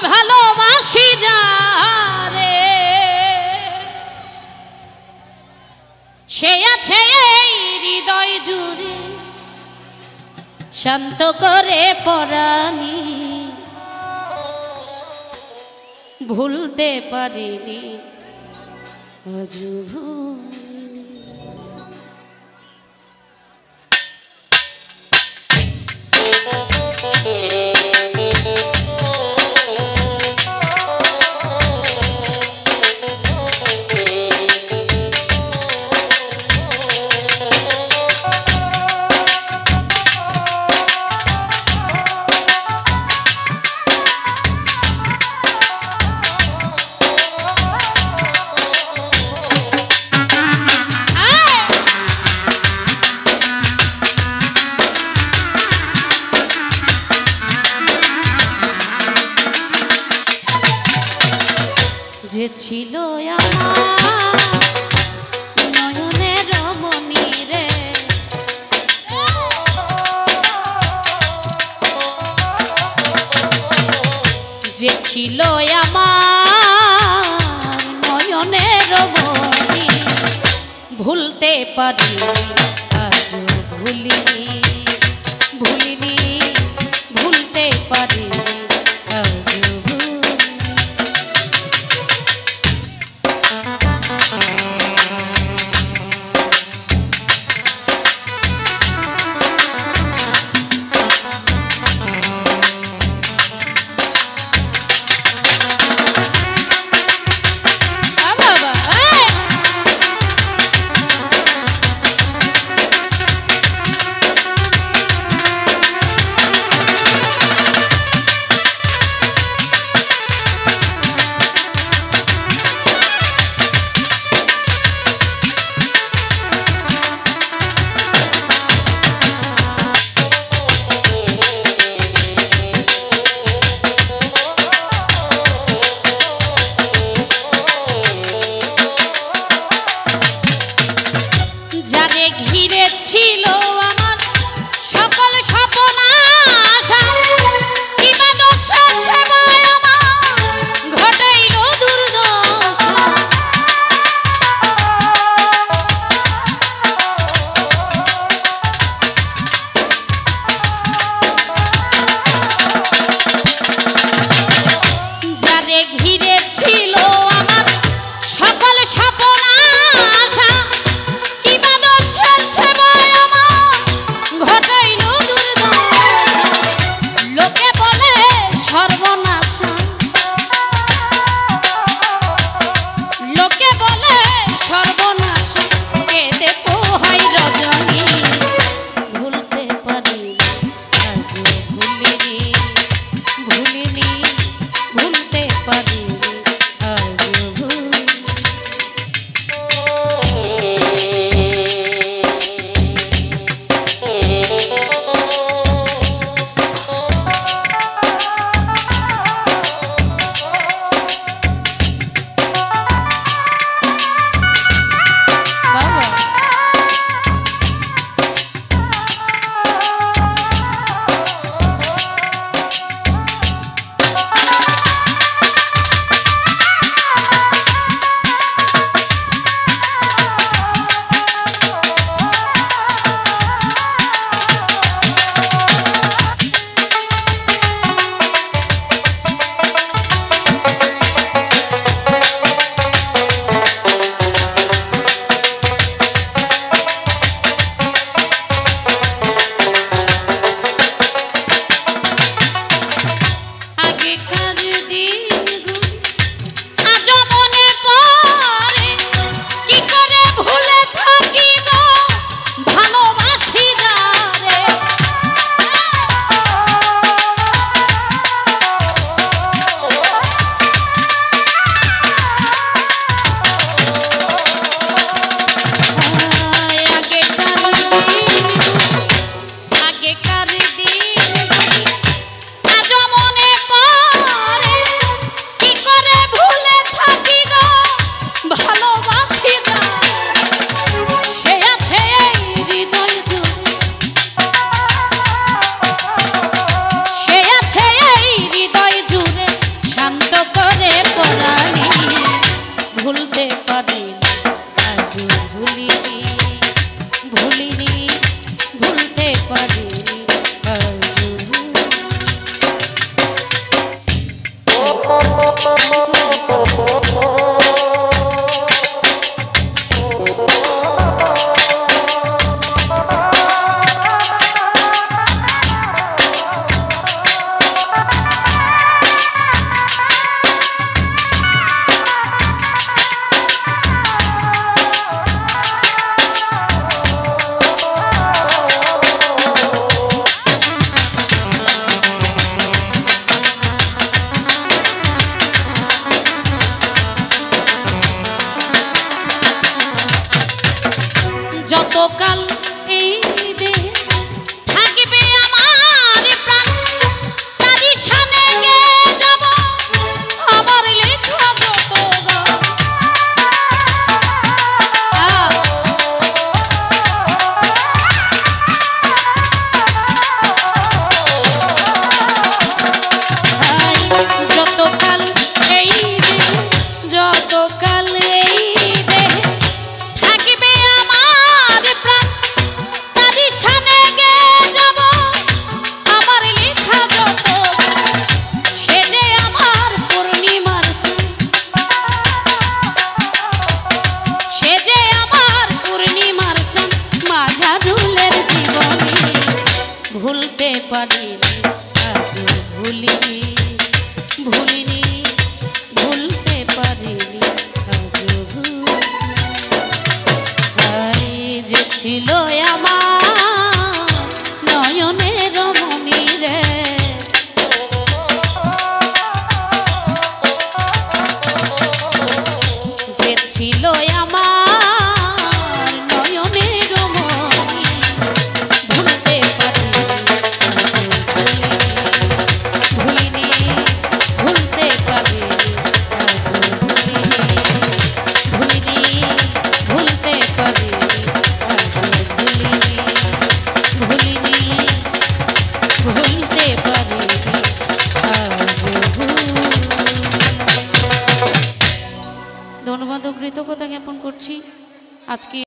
ভালোবাসি যারে সে আছে এই হৃদয় জুড়ে শান্ত করে পরানি ভুলতে পারিনি আজও ভুলিনি। যে ছিল আমার নয়নের মনি রে যে ছিল আমার নয়নের মনি ভুলতে পারি আজও ভুলিনি ভুলিনি ভুলতে পারি যতকাল এই দেহে থাকবে আমার প্রাণ তারি শানে গে যাব আমার লেখা যত যতকাল এই দেহে যতকাল এই দেহে থাকবে আমার প্রাণ তারি শানে গে যাব আমার লেখা যত সে যে আমার পূর্ণিমার চাঁদ সে যে আমার পূর্ণিমার চাঁদ মাঝারুলের জীবনে ভুলতে পারিনি আজও ভুলিনি ভুলিনি ভুলতে পারিনি আজও ভুলিনি যে ছিল আমার নয়নের মনি রে যে ছিল আমার নয়নের মনি ভুলতে পারিনি ভুলিনি ভুলতে পারিনি ভুলিনি ভুলতে পারিনি ভুলিনি ভুলতে পারিনি ধন্যবাদ ও কৃতজ্ঞতা জ্ঞাপন করছি আজকে